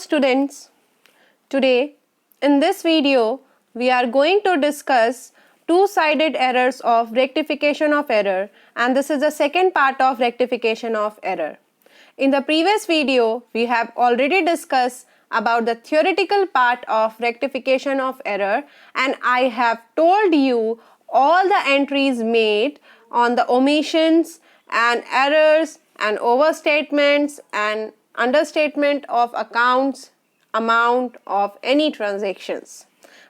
students, today in this video we are going to discuss two-sided errors of rectification of error, and this is the second part of rectification of error. In the previous video we have already discussed about the theoretical part of rectification of error, and I have told you all the entries made on the omissions and errors and overstatements and understatement of accounts, amount of any transactions.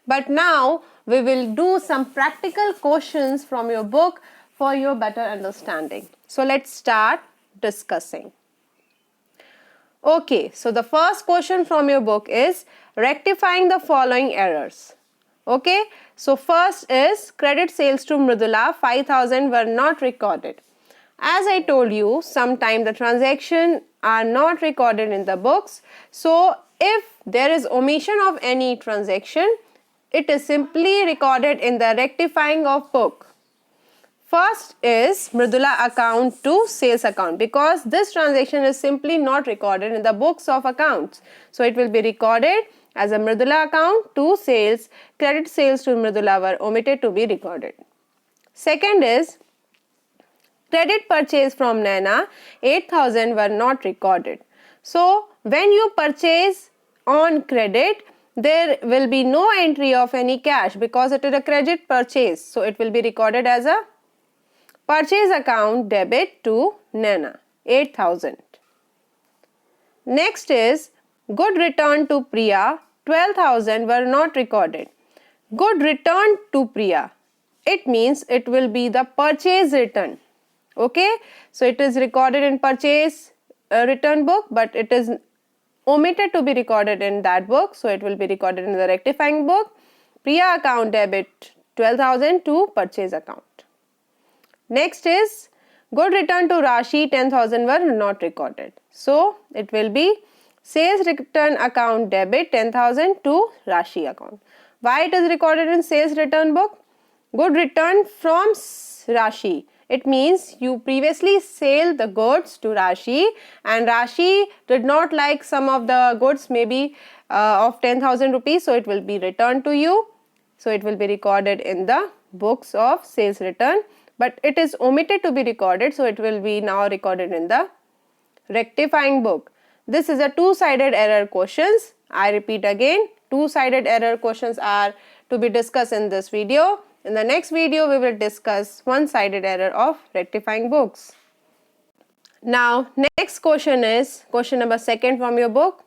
But now we will do some practical questions from your book for your better understanding. So let's start discussing. Okay, so the first question from your book is rectifying the following errors. Okay, so first is credit sales to Mridula 5,000 were not recorded. As I told you, sometimes the transactions are not recorded in the books. So if there is omission of any transaction, it is simply recorded in the rectifying of book. First is Mridula account to sales account, because this transaction is simply not recorded in the books of accounts. So it will be recorded as a Mridula account to sales. Credit sales to Mridula were omitted to be recorded. Second is credit purchase from Naina 8,000 were not recorded. So when you purchase on credit, there will be no entry of any cash because it is a credit purchase. So it will be recorded as a purchase account debit to Naina 8,000. Next is good return to Priya 12,000 were not recorded. Good return to Priya, it means it will be the purchase return. Okay, so it is recorded in purchase return book, but it is omitted to be recorded in that book, so it will be recorded in the rectifying book. Priya account debit 12,000 to purchase account. Next is good return to Rashi 10,000 were not recorded, so it will be sales return account debit 10,000 to Rashi account. Why it is recorded in sales return book? Good return from Rashi. It means you previously sell the goods to Rashi and Rashi did not like some of the goods maybe of 10,000 rupees, so it will be returned to you. So it will be recorded in the books of sales return, but it is omitted to be recorded, so it will be now recorded in the rectifying book. This is a two-sided error questions. I repeat again, two-sided error questions are to be discussed in this video. In the next video, we will discuss one-sided error of rectifying books. Now, next question is question number 2 from your book.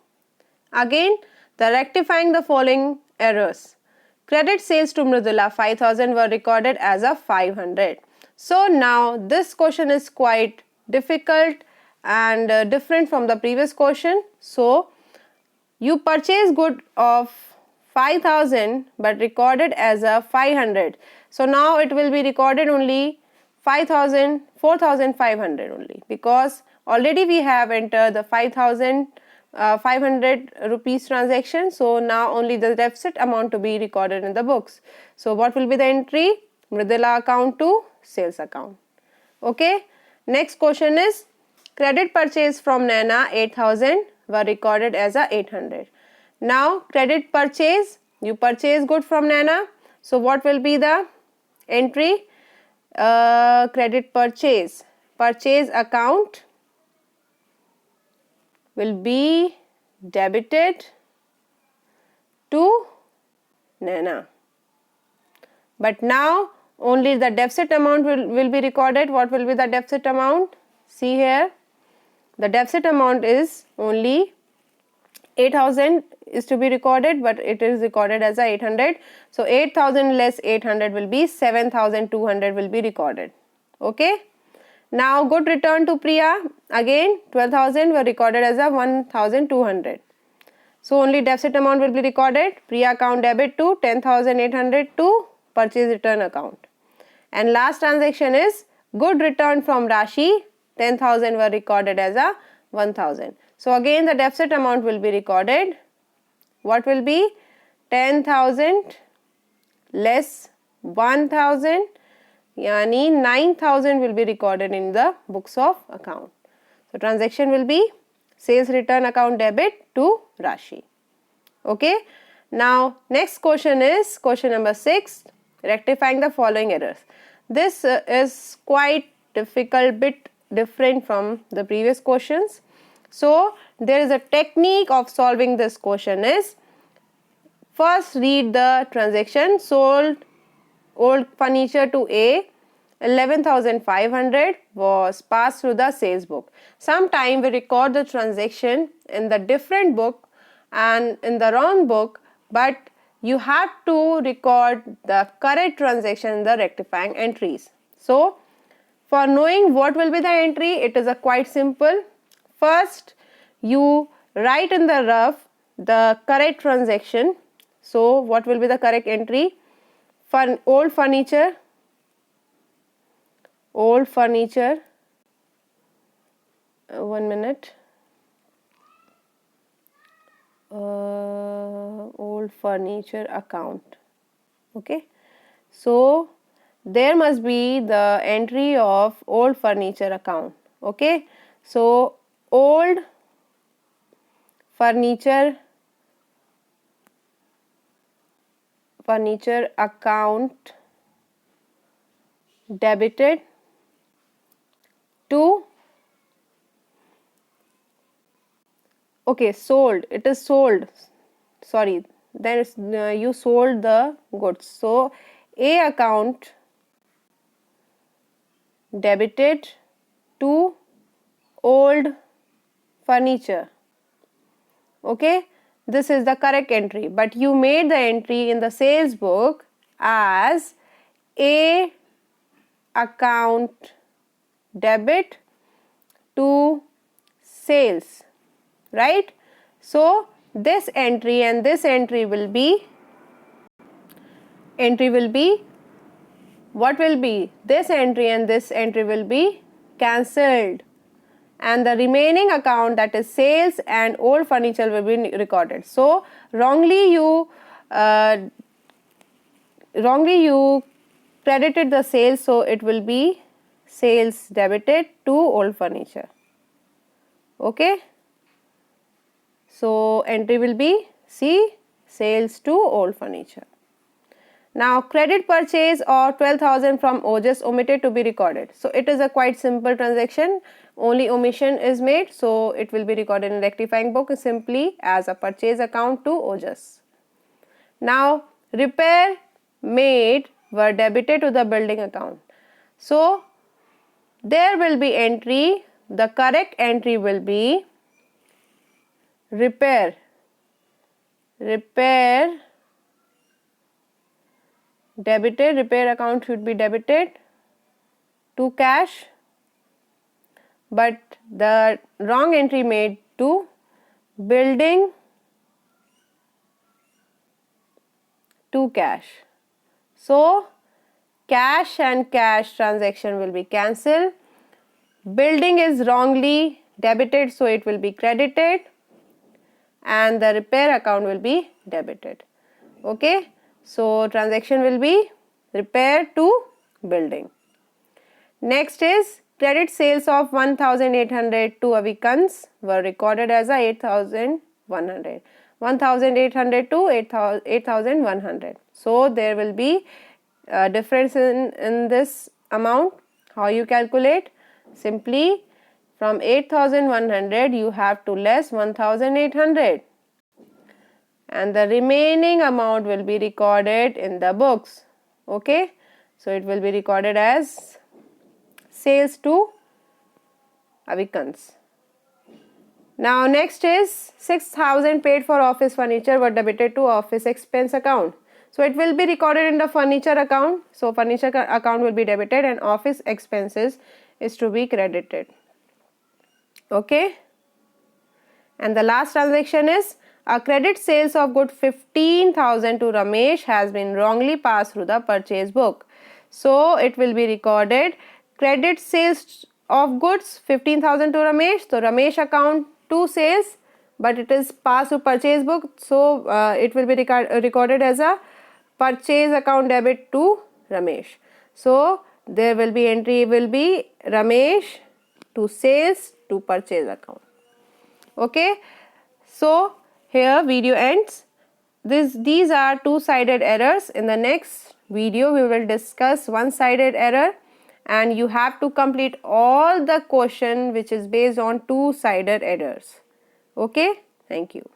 Again, the rectifying the following errors. Credit sales to Mridula 5,000 were recorded as a 500. So now this question is quite difficult and different from the previous question. So you purchase good of 5,000 but recorded as a 500. So now it will be recorded only 4,500 only, because already we have entered the 500 rupees transaction. So now only the deficit amount to be recorded in the books. So what will be the entry? Mridula account to sales account. Okay. Next question is credit purchase from Naina 8,000 were recorded as a 800. Now credit purchase, you purchase good from Naina. So what will be the entry? Credit purchase account will be debited to Naina. But now only the deficit amount will be recorded. What will be the deficit amount? See here, the deficit amount is only 8,000 is to be recorded, but it is recorded as a 800. So 8,000 less 800 will be 7,200 will be recorded. Okay. Now good return to Priya, again 12,000 were recorded as a 1,200. So only deficit amount will be recorded. Priya account debit to 10,800 to purchase return account. And last transaction is good return from Rashi 10,000 were recorded as a 1,000. So again the deficit amount will be recorded. What will be? 10,000 less 1,000, yani 9,000 will be recorded in the books of account. So transaction will be sales return account debit to Rashi. Okay. Now next question is question number 6, rectifying the following errors. This is quite difficult, bit different from the previous questions. So there is a technique of solving this question is, first read the transaction. Sold old furniture to A, 11,500 was passed through the sales book. Sometime we record the transaction in the different book and in the wrong book, but you have to record the correct transaction in the rectifying entries. So for knowing what will be the entry, it is a quite simple. First you write in the rough the correct transaction. So what will be the correct entry? For old furniture, 1 minute, old furniture account. Okay, so there must be the entry of old furniture account. Okay, so old furniture account debited to, okay, sold, it is sold, sorry, then it's, you sold the goods. So A account debited to old furniture. Okay, this is the correct entry, but you made the entry in the sales book as A account debit to sales, right? So this entry and this entry will be, what will be? This entry and this entry will be cancelled, and the remaining account, that is sales and old furniture, will be recorded. So wrongly you credited the sales, so it will be sales debited to old furniture. Okay, so entry will be C, sales to old furniture. Now credit purchase of 12,000 from Ojas omitted to be recorded. So it is a quite simple transaction, only omission is made, so it will be recorded in rectifying book simply as a purchase account to Ojas. Now repair made were debited to the building account. So there will be entry, the correct entry will be repair debited, repair account should be debited to cash, but the wrong entry made to building to cash. So cash and cash transaction will be cancelled. Building is wrongly debited, so it will be credited, and the repair account will be debited. Okay, so transaction will be repair to building. Next is credit sales of 1,800 to Avikans were recorded as a 8,100. 1,800 to 8,100. So there will be a difference in this amount. How you calculate? Simply from 8,100 you have to less 1,800, and the remaining amount will be recorded in the books. Okay, so it will be recorded as sales to Avikans. Now next is 6,000 paid for office furniture were debited to office expense account. So it will be recorded in the furniture account. So furniture account will be debited and office expenses is to be credited. Okay, and the last transaction is a credit sales of good 15,000 to Ramesh has been wrongly passed through the purchase book. So it will be recorded credit sales of goods 15,000 to Ramesh. So Ramesh account to sales, but it is passed to purchase book. So it will be recorded as a purchase account debit to Ramesh. So there will be entry will be Ramesh to sales to purchase account. Okay, so Here video ends. These are two-sided errors. In the next video we will discuss one-sided error, and you have to complete all the question which is based on two-sided errors. Okay, thank you.